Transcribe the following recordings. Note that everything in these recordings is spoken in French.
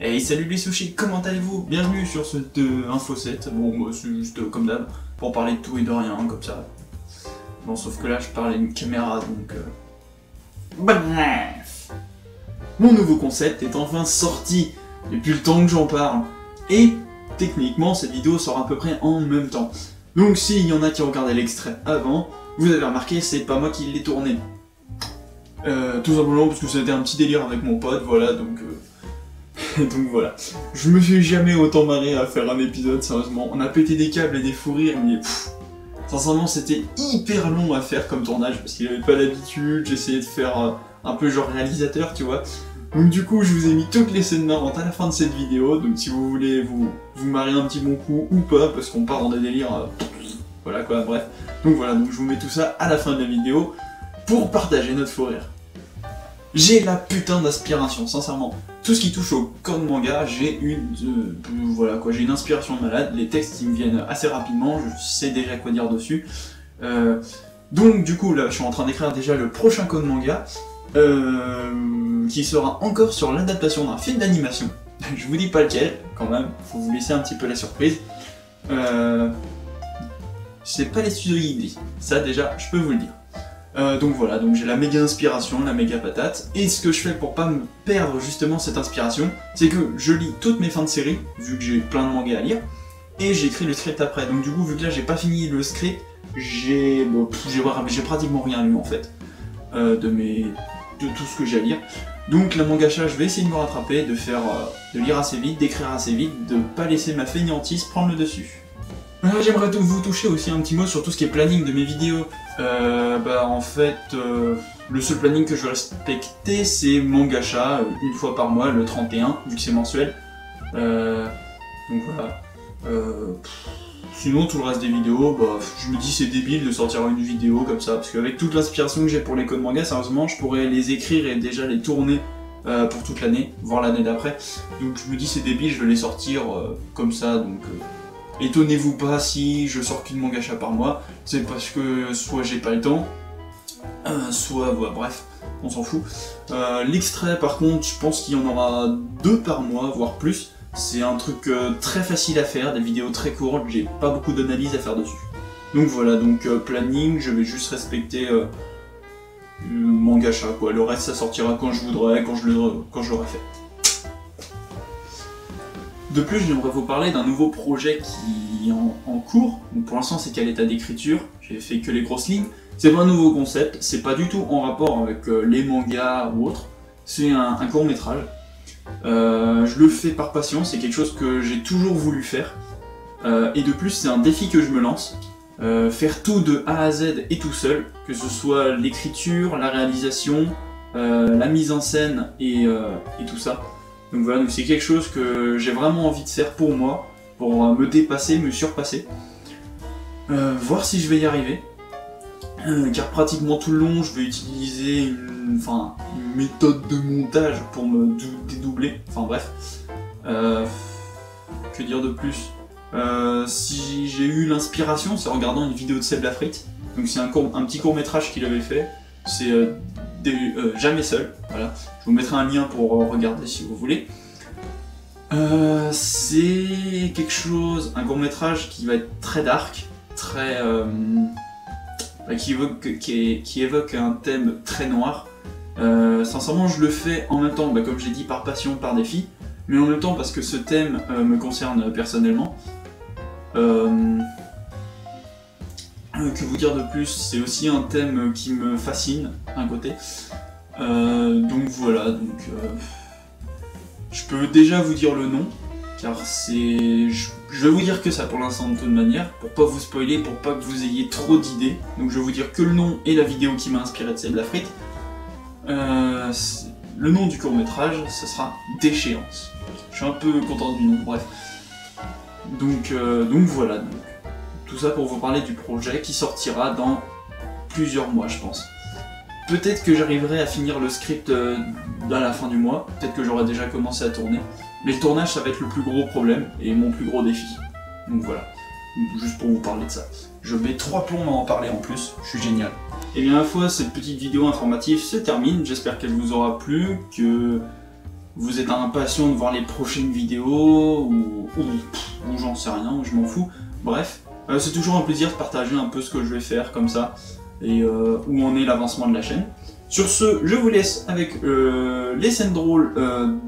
Hey, salut les sushis, comment allez-vous? Bienvenue sur cette info 7. Bon, moi, c'est juste comme d'hab, pour parler de tout et de rien, comme ça. Bon, sauf que là, je parle à une caméra, donc... Bref. Mon nouveau concept est enfin sorti, depuis le temps que j'en parle. Et, techniquement, cette vidéo sort à peu près en même temps. Donc, s'il y en a qui regardaient l'extrait avant, vous avez remarqué, c'est pas moi qui l'ai tourné. Tout simplement parce que c'était un petit délire avec mon pote, voilà, donc voilà. Je me suis jamais autant marré à faire un épisode, sérieusement. On a pété des câbles et des fous rires, mais sincèrement, c'était hyper long à faire comme tournage, parce qu'il avait pas l'habitude, j'essayais de faire un peu genre réalisateur, tu vois. Donc du coup, je vous ai mis toutes les scènes marrantes à la fin de cette vidéo, donc si vous voulez vous marrer un petit bon coup ou pas, parce qu'on part dans des délires, voilà quoi, bref. Donc voilà, donc je vous mets tout ça à la fin de la vidéo, pour partager notre fou rire. J'ai la putain d'aspiration, sincèrement. Tout ce qui touche au code manga, j'ai voilà quoi, j'ai une inspiration de malade, les textes ils me viennent assez rapidement, je sais déjà quoi dire dessus. Donc du coup là, je suis en train d'écrire déjà le prochain code manga, qui sera encore sur l'adaptation d'un film d'animation. Je vous dis pas lequel, quand même, faut vous laisser un petit peu la surprise. C'est pas les studios Ghibli, ça déjà, je peux vous le dire. Donc voilà, donc j'ai la méga inspiration, la méga patate, et ce que je fais pour pas me perdre justement cette inspiration, c'est que je lis toutes mes fins de série, vu que j'ai plein de mangas à lire, et j'écris le script après. Donc du coup, vu que là j'ai pas fini le script, j'ai pratiquement rien lu en fait, de tout ce que j'ai à lire. Donc la mangaka, je vais essayer de me rattraper, de lire assez vite, d'écrire assez vite, de pas laisser ma fainéantise prendre le dessus. J'aimerais vous toucher aussi un petit mot sur tout ce qui est planning de mes vidéos. En fait, le seul planning que je vais respecter, c'est Mangacha, une fois par mois, le 31, vu que c'est mensuel. Donc voilà. Sinon, tout le reste des vidéos, je me dis c'est débile de sortir une vidéo comme ça, parce qu'avec toute l'inspiration que j'ai pour les codes manga, sérieusement, je pourrais les écrire et déjà les tourner pour toute l'année, voire l'année d'après. Donc je me dis c'est débile, je vais les sortir comme ça, donc... Étonnez-vous pas si je sors qu'une mangacha par mois, c'est parce que soit j'ai pas le temps, soit bref, on s'en fout. L'extrait par contre, je pense qu'il y en aura 2 par mois, voire plus. C'est un truc très facile à faire, des vidéos très courtes, j'ai pas beaucoup d'analyse à faire dessus. Donc voilà, donc planning, je vais juste respecter le mangacha quoi, le reste ça sortira quand je voudrais, quand je l'aurai fait. De plus, j'aimerais vous parler d'un nouveau projet qui est en cours. Donc pour l'instant, c'est qu'à l'état d'écriture. J'ai fait que les grosses lignes. C'est pas un nouveau concept. C'est pas du tout en rapport avec les mangas ou autres. C'est un court métrage. Je le fais par passion. C'est quelque chose que j'ai toujours voulu faire. Et de plus, c'est un défi que je me lance. Faire tout de A à Z et tout seul. Que ce soit l'écriture, la réalisation, la mise en scène et tout ça. Donc voilà, c'est quelque chose que j'ai vraiment envie de faire pour moi, pour me dépasser, me surpasser. Voir si je vais y arriver. Car pratiquement tout le long, je vais utiliser une méthode de montage pour me dédoubler. Enfin bref. Que dire de plus? Si j'ai eu l'inspiration, c'est en regardant une vidéo de Seb Lafrite. Donc c'est un petit court métrage qu'il avait fait. C'est Jamais seul, voilà. Je vous mettrai un lien pour regarder si vous voulez. C'est quelque chose, un court métrage qui va être très dark, très qui évoque un thème très noir. Sincèrement, je le fais en même temps, comme j'ai dit, par passion, par défi, mais en même temps parce que ce thème me concerne personnellement. Que vous dire de plus, c'est aussi un thème qui me fascine d'un côté. Donc voilà, je peux déjà vous dire le nom, car c'est... Je vais vous dire que ça pour l'instant de toute manière, pour pas vous spoiler, pour pas que vous ayez trop d'idées. Donc je vais vous dire que le nom et la vidéo qui m'a inspiré de Seb Lafrite. Le nom du court métrage, ce sera Déchéance. Je suis un peu content du nom, bref. Donc voilà. Tout ça pour vous parler du projet qui sortira dans plusieurs mois, je pense. Peut-être que j'arriverai à finir le script à la fin du mois, peut-être que j'aurai déjà commencé à tourner, mais le tournage ça va être le plus gros problème et mon plus gros défi. Donc voilà, juste pour vous parler de ça. Je mets 3 plombs à en parler en plus, je suis génial. Et bien, une fois cette petite vidéo informative se termine, j'espère qu'elle vous aura plu, que vous êtes impatient de voir les prochaines vidéos, ou j'en sais rien, je m'en fous. Bref, c'est toujours un plaisir de partager un peu ce que je vais faire comme ça, et où en est l'avancement de la chaîne. Sur ce, je vous laisse avec les scènes drôles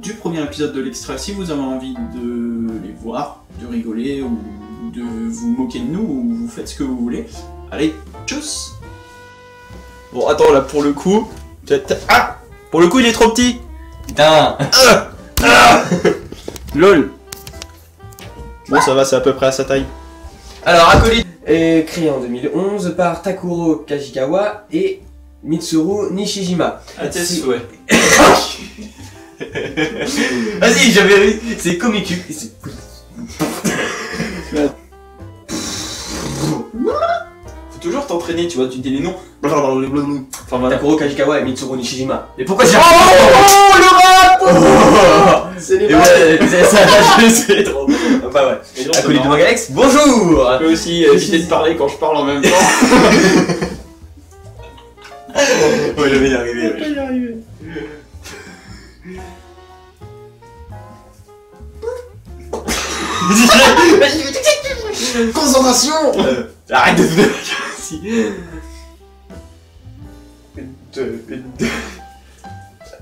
du premier épisode de l'extrait, si vous avez envie de les voir, de rigoler, ou de vous moquer de nous, ou vous faites ce que vous voulez. Allez, tchuss! Bon, attends, là, pour le coup... Ah! Pour le coup, il est trop petit! Putain! LOL! Bon, ça va, c'est à peu près à sa taille. Alors, Acolyte est créé en 2011 par Takuro Kajikawa et Mitsuru Nishijima. À tes souhaits. Vas-y, j'avais réussi. C'est Komiku. Faut toujours t'entraîner, tu vois, tu dis les noms. Enfin voilà. Takuro Kajikawa et Mitsuru Nishijima. Mais pourquoi j'ai... Oh, le rap! C'est les ouais, c'est ça, je sais trop. Bah ouais. Acolyte de Magalex, bonjour! Je peux aussi éviter de parler quand je parle en même temps. Ouais, je vais y arriver. Je vais y arriver. Concentration! Arrête de faire si.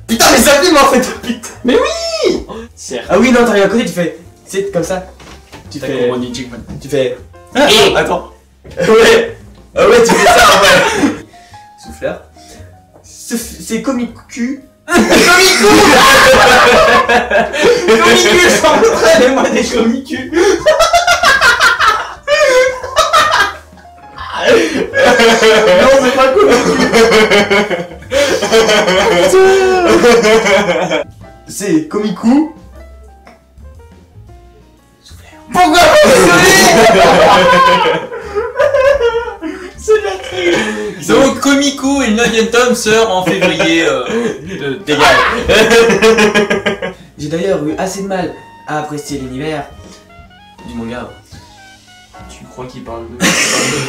Putain, mais ça filme en fait! Putain! Mais oui! Certes. Ah oui, non, t'arrives à côté, tu fais. C'est comme ça. Tu fais. Tu fais. Attends. Ouais! Ah ouais, tu fais ça en vrai! Souffleur. C'est Komiku. Komiku! Komiku, je t'en voudrais, mais moi des Komiku! Non, c'est pas Komiku! C'est Komiku. Souffleur. Pourquoi c'est de la triche. Donc Komiku et le 9ème tome sort en février. Dégage. J'ai d'ailleurs eu assez de mal à apprécier l'univers du manga. Tu crois qu'il parle de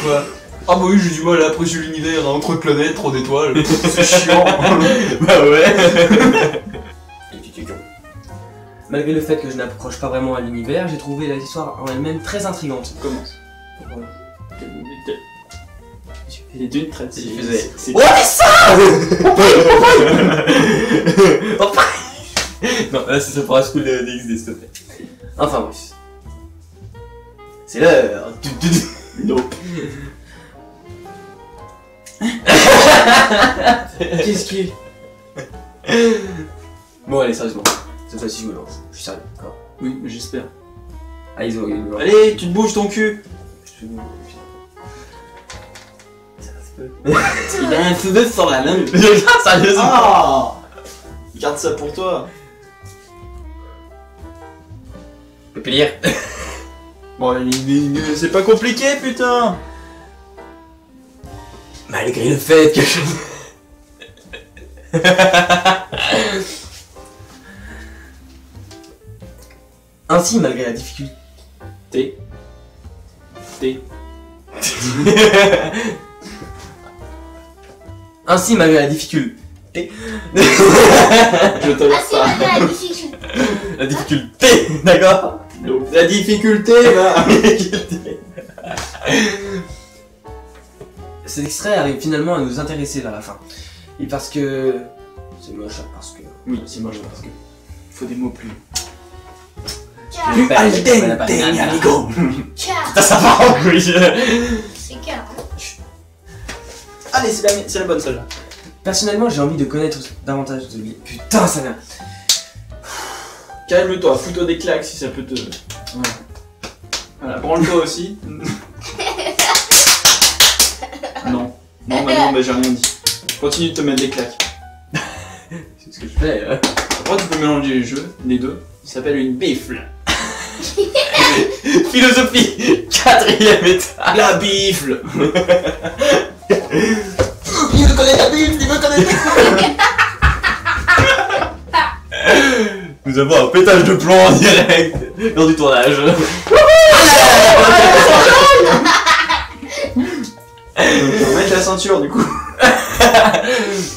quoi? Ah bah oui, j'ai du mal à apprécier l'univers, hein, trop de planètes, trop d'étoiles, c'est chiant. Bah ouais. Malgré le fait que je n'approche pas vraiment à l'univers, j'ai trouvé l'histoire en elle-même très intrigante. Commence. Il est d'une traite. Il faisait. C'est Oh, c'est ça. Non, là c'est ça pour un school d'XD, s'il te plaît. Enfin bref. C'est l'heure. Nope. Qu'est-ce qui est? Bon allez, sérieusement. Cette fois-ci je me lance. Je suis sérieux, d'accord? Oui, mais j'espère. Ah ils ont... Allez, tu te bouges ton cul. Il a un feu sur la langue. Sérieusement. Ah, garde ça pour toi. Je peux lire. Bon, c'est pas compliqué, putain. Malgré le fait que je... Ainsi, malgré la difficulté... Ainsi, malgré la difficulté... Je te laisse pas. La difficulté, d'accord? La difficulté, là. Cet extrait arrive finalement à nous intéresser vers la fin. Et parce que... C'est moche, parce que... Oui, c'est moche parce que... Faut des mots plus... Plus al dente, amigo. Ça va en couille. C'est calme. Allez, c'est la bonne celle-là. Personnellement, j'ai envie de connaître davantage de lui. Putain, ça vient. Calme-toi, fous-toi des claques si ça peut te... Voilà, branle-toi aussi. Non. Non, bah j'ai rien dit. Continue de te mettre des claques. C'est ce que je fais. Après, tu peux mélanger les jeux, les deux. Ça s'appelle une bifle. Philosophie, 4ème étage. La bifle. Il veut connaître la Bible, il veut connaître. Nous avons un pétage de plomb en direct lors du tournage. On va mettre la ceinture du coup.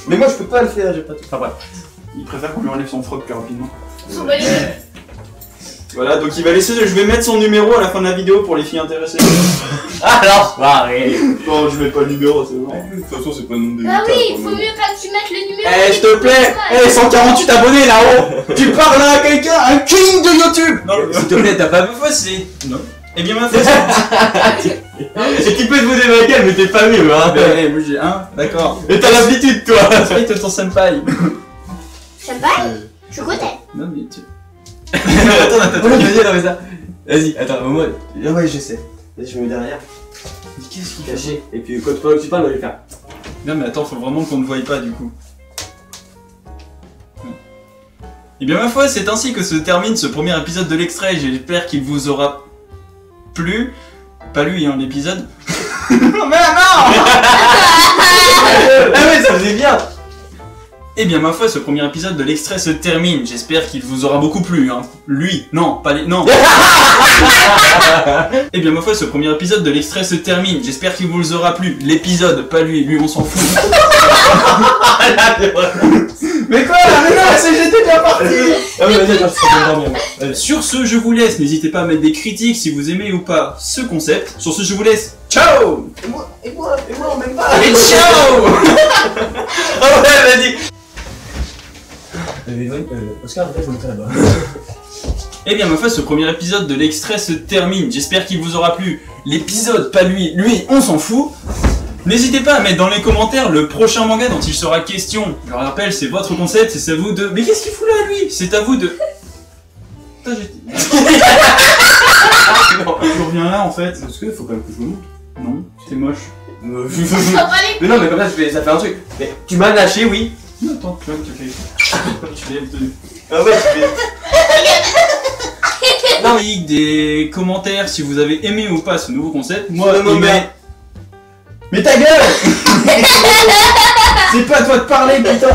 Mais moi je peux pas le faire, j'ai pas tout. Enfin bref. Il préfère qu'on lui enlève son froc plus rapidement. On s'en bat les couilles. Voilà, donc il va laisser. Je vais mettre son numéro à la fin de la vidéo pour les filles intéressées. Alors, arrête. Non, je mets pas le numéro, c'est bon. De toute façon, c'est pas le nom des Ah guitares, oui, quand faut même. mieux pas que tu mettes le numéro. Eh, s'il te plaît. 148 abonnés là-haut. Tu parles à quelqu'un, un king de YouTube. Non, S'il te plaît, t'as pas faussé. non. Eh bien, ma fausse. Et tu peux te voter avec elle, mais t'es pas mieux, hein. Eh, moi j'ai un, d'accord. Et t'as l'habitude, toi. Respecte ton senpai. Sympa. Je côté. Non, mais tu. Attends, vas-y, non, mais ça. Vas-y, attends, moi. Ah ouais, je sais. Vas-y, je me mets derrière. Mais qu'est-ce qu'il fait? Caché. Et puis, quand pendant que tu parles, on va lui faire. Non, mais attends, faut vraiment qu'on ne voie pas du coup. Eh bien, ma foi, c'est ainsi que se termine ce premier épisode de l'extrait. J'espère qu'il vous aura plu. Pas lui, hein, l'épisode. Mais non! Ah ouais, ça faisait bien. Eh bien, ma foi, ce premier épisode de l'extrait se termine. J'espère qu'il vous aura beaucoup plu, hein. Lui, non, pas les... Non. Eh bien, ma foi, ce premier épisode de l'extrait se termine. J'espère qu'il vous aura plu. L'épisode, pas lui. Lui, on s'en fout. Mais quoi? Mais non, j'étais bien parti. Ah ouais, vas-y, attends, je serai bien dormir. Sur ce, je vous laisse. N'hésitez pas à mettre des critiques si vous aimez ou pas ce concept. Sur ce, je vous laisse. Ciao! Et moi, on m'aime pas. Et ciao! Ah ouais, vas-y. Oscar, je vais me faire là-bas. Eh bien, ma foi, ce premier épisode de l'extrait se termine. J'espère qu'il vous aura plu. L'épisode, pas lui. Lui, on s'en fout. N'hésitez pas à mettre dans les commentaires le prochain manga dont il sera question. Je le rappelle, c'est votre concept, c'est à vous de... Mais qu'est-ce qu'il fout là, lui? C'est à vous de... Putain, je reviens là, en fait. Parce que faut quand même que je me montre. Non, c'est moche. S'en bat les Mais non, mais comme ça, ça fait un truc. Mais tu m'as lâché, oui. Non, attends, tu vois, tu fais... tu lèves de... Ah ouais, tu fais. Non, mais des commentaires si vous avez aimé ou pas ce nouveau concept. Moi, Non, aimé... mais- Mais ta gueule! C'est pas à toi de parler, putain!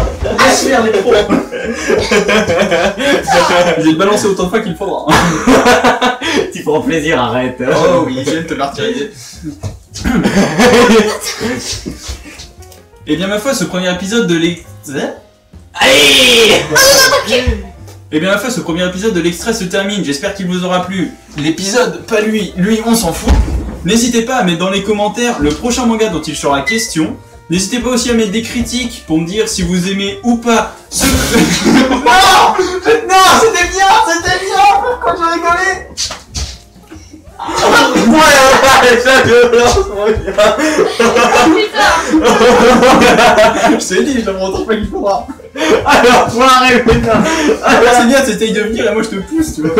Laisse faire les pros! Je vais te balancer autant de fois qu'il faudra. Tu prends plaisir, arrête. Oh oui, je viens de te martyriser. Eh bien, ma foi, ce premier épisode de l'extrait... Allez. Eh bien, ma foi, ce premier épisode de l'extrait se termine. J'espère qu'il vous aura plu. L'épisode, pas lui. Lui, on s'en fout. N'hésitez pas à mettre dans les commentaires le prochain manga dont il sera question. N'hésitez pas aussi à mettre des critiques pour me dire si vous aimez ou pas ce... Non! Non, c'était bien! Pourquoi j'ai rigolé? Ouais, ça violence, mon gars. Je t'ai dit, je te montre pas qu'il faudra. Alors, faut arrêter, putain. C'est bien, t'essayes de venir et moi je te pousse, tu vois.